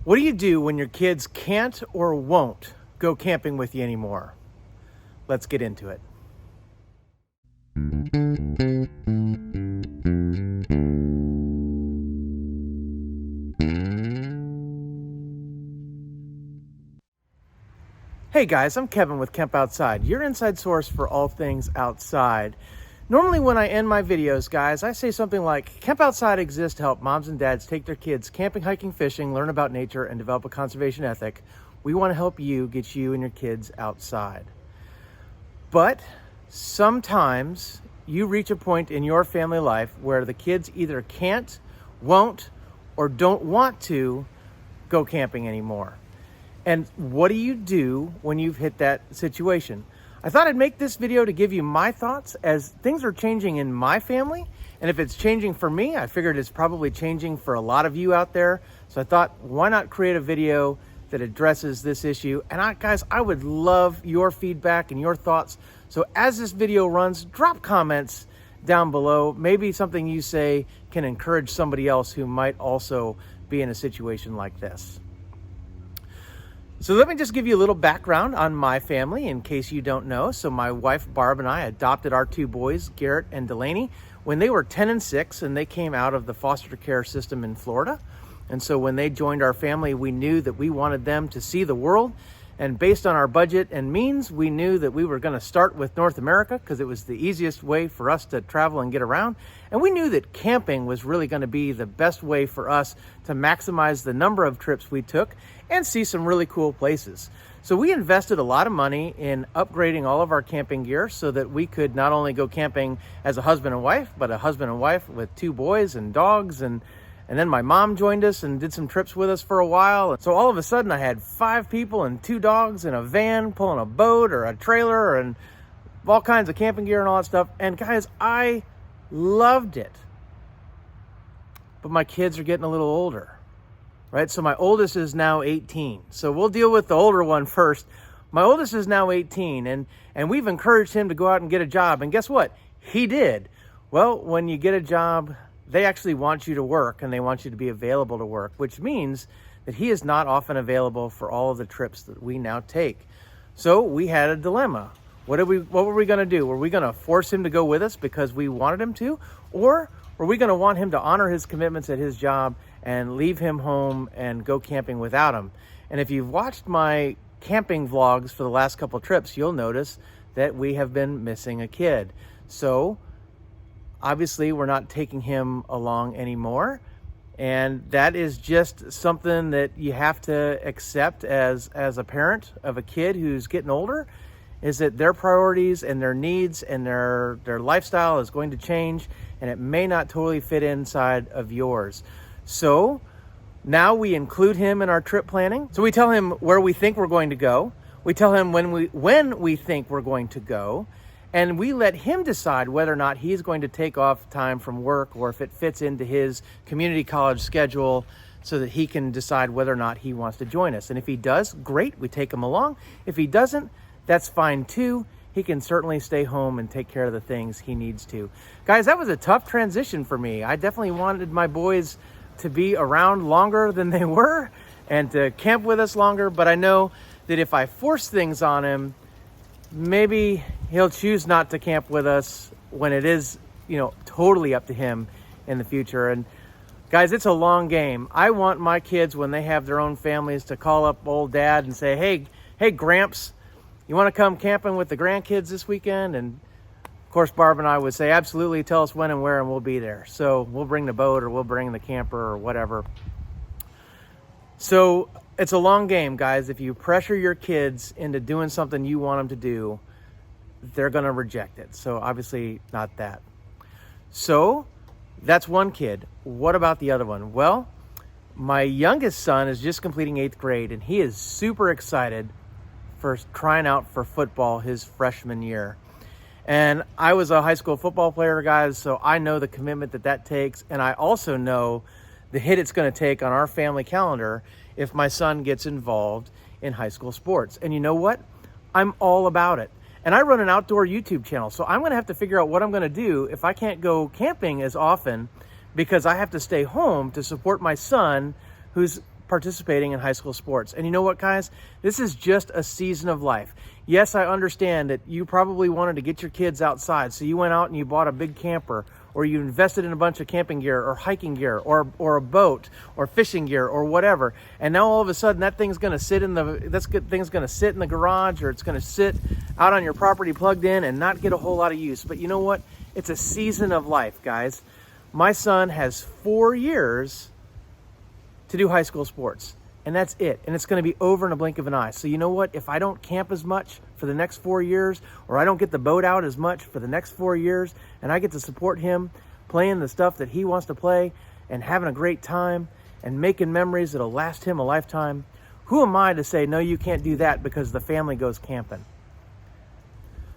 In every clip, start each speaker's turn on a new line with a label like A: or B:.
A: What do you do when your kids can't or won't go camping with you anymore? Let's get into it. Hey guys, I'm Kevin with Kemp Outside, your inside source for all things outside. Normally when I end my videos, guys, I say something like, Kemp Outside exists to help moms and dads take their kids camping, hiking, fishing, learn about nature, and develop a conservation ethic. We want to help you get you and your kids outside. But sometimes you reach a point in your family life where the kids either can't, won't, or don't want to go camping anymore. And what do you do when you've hit that situation? I thought I'd make this video to give you my thoughts as things are changing in my family. And if it's changing for me, I figured it's probably changing for a lot of you out there. So I thought, why not create a video that addresses this issue? And guys, I would love your feedback and your thoughts. So as this video runs, drop comments down below. Maybe something you say can encourage somebody else who might also be in a situation like this. So let me just give you a little background on my family in case you don't know. So my wife Barb and I adopted our two boys, Garrett and Delaney, when they were 10 and 6, and they came out of the foster care system in Florida. And so when they joined our family, we knew that we wanted them to see the world. And based on our budget and means, we knew that we were going to start with North America because it was the easiest way for us to travel and get around. And we knew that camping was really going to be the best way for us to maximize the number of trips we took and see some really cool places. So we invested a lot of money in upgrading all of our camping gear so that we could not only go camping as a husband and wife, but a husband and wife with two boys and dogs. And then my mom joined us and did some trips with us for a while. So all of a sudden I had 5 people and 2 dogs in a van pulling a boat or a trailer and all kinds of camping gear and all that stuff. And guys, I loved it. But my kids are getting a little older, right? So my oldest is now 18. So we'll deal with the older one first. My oldest is now 18 and we've encouraged him to go out and get a job. And guess what? He did. Well, when you get a job, they actually want you to work and they want you to be available to work, which means that he is not often available for all of the trips that we now take. So we had a dilemma. What were we going to do? Were we going to force him to go with us because we wanted him to? Or were we going to want him to honor his commitments at his job and leave him home and go camping without him? And if you've watched my camping vlogs for the last couple trips, you'll notice that we have been missing a kid. So obviously, we're not taking him along anymore. And that is just something that you have to accept as a parent of a kid who's getting older, is that their priorities and their needs and their lifestyle is going to change, and it may not totally fit inside of yours. So now we include him in our trip planning. So we tell him where we think we're going to go. We tell him when we think we're going to go. And we let him decide whether or not he's going to take off time from work or if it fits into his community college schedule so that he can decide whether or not he wants to join us. And if he does, great, we take him along. If he doesn't, that's fine too. He can certainly stay home and take care of the things he needs to. Guys, that was a tough transition for me. I definitely wanted my boys to be around longer than they were and to camp with us longer. But I know that if I force things on him, maybe he'll choose not to camp with us when it is, totally up to him in the future. And guys, it's a long game. I want my kids, when they have their own families, to call up old dad and say, hey, Gramps, you want to come camping with the grandkids this weekend? And of course, Barb and I would say, absolutely, tell us when and where and we'll be there. So we'll bring the boat or we'll bring the camper or whatever. So it's a long game, guys. If you pressure your kids into doing something you want them to do, they're going to reject it. So obviously not that. So that's one kid. What about the other one? Well, my youngest son is just completing 8th grade and he is super excited for trying out for football his freshman year. And I was a high school football player, guys, so I know the commitment that takes. And I also know the hit it's going to take on our family calendar if my son gets involved in high school sports. And you know what? I'm all about it. And I run an outdoor YouTube channel, so I'm going to have to figure out what I'm going to do if I can't go camping as often because I have to stay home to support my son who's participating in high school sports. And you know what, guys? This is just a season of life. Yes, I understand that you probably wanted to get your kids outside, so you went out and you bought a big camper, or you invested in a bunch of camping gear or hiking gear or a boat or fishing gear or whatever. And now all of a sudden that thing's going to sit in the garage, or it's going to sit out on your property plugged in and not get a whole lot of use. But you know what? It's a season of life, guys. My son has 4 years to do high school sports, and that's it. And it's going to be over in a blink of an eye. So you know what? If I don't camp as much for the next 4 years, or I don't get the boat out as much for the next 4 years, and I get to support him playing the stuff that he wants to play and having a great time and making memories that'll last him a lifetime, who am I to say, no, you can't do that because the family goes camping?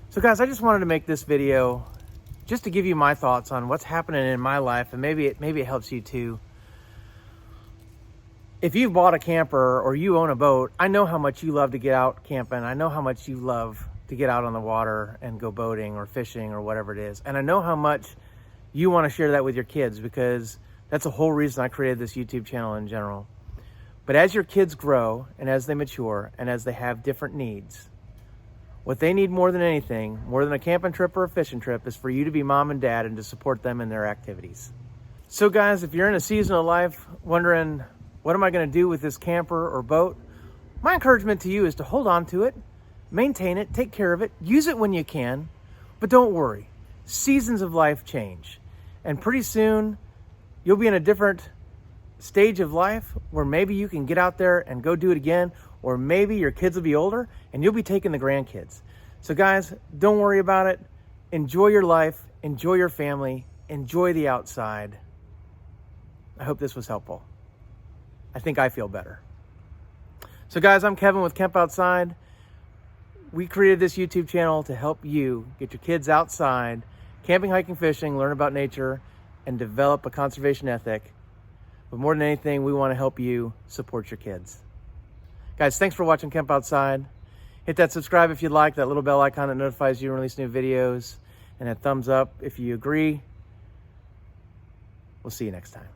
A: So guys, I just wanted to make this video just to give you my thoughts on what's happening in my life, and maybe it helps you too. If you've bought a camper or you own a boat, I know how much you love to get out camping. I know how much you love to get out on the water and go boating or fishing or whatever it is. And I know how much you want to share that with your kids, because that's the whole reason I created this YouTube channel in general. But as your kids grow and as they mature and as they have different needs, what they need more than anything, more than a camping trip or a fishing trip, is for you to be mom and dad and to support them in their activities. So guys, if you're in a season of life wondering, what am I going to do with this camper or boat? My encouragement to you is to hold on to it, maintain it, take care of it, use it when you can, but don't worry. Seasons of life change. And pretty soon, you'll be in a different stage of life where maybe you can get out there and go do it again, or maybe your kids will be older and you'll be taking the grandkids. So guys, don't worry about it. Enjoy your life, enjoy your family, enjoy the outside. I hope this was helpful. I think I feel better. So guys, I'm Kevin with Kemp Outside. We created this YouTube channel to help you get your kids outside, camping, hiking, fishing, learn about nature, and develop a conservation ethic. But more than anything, we want to help you support your kids. Guys, thanks for watching Kemp Outside. Hit that subscribe if you like, that little bell icon that notifies you when we release new videos, and that thumbs up if you agree. We'll see you next time.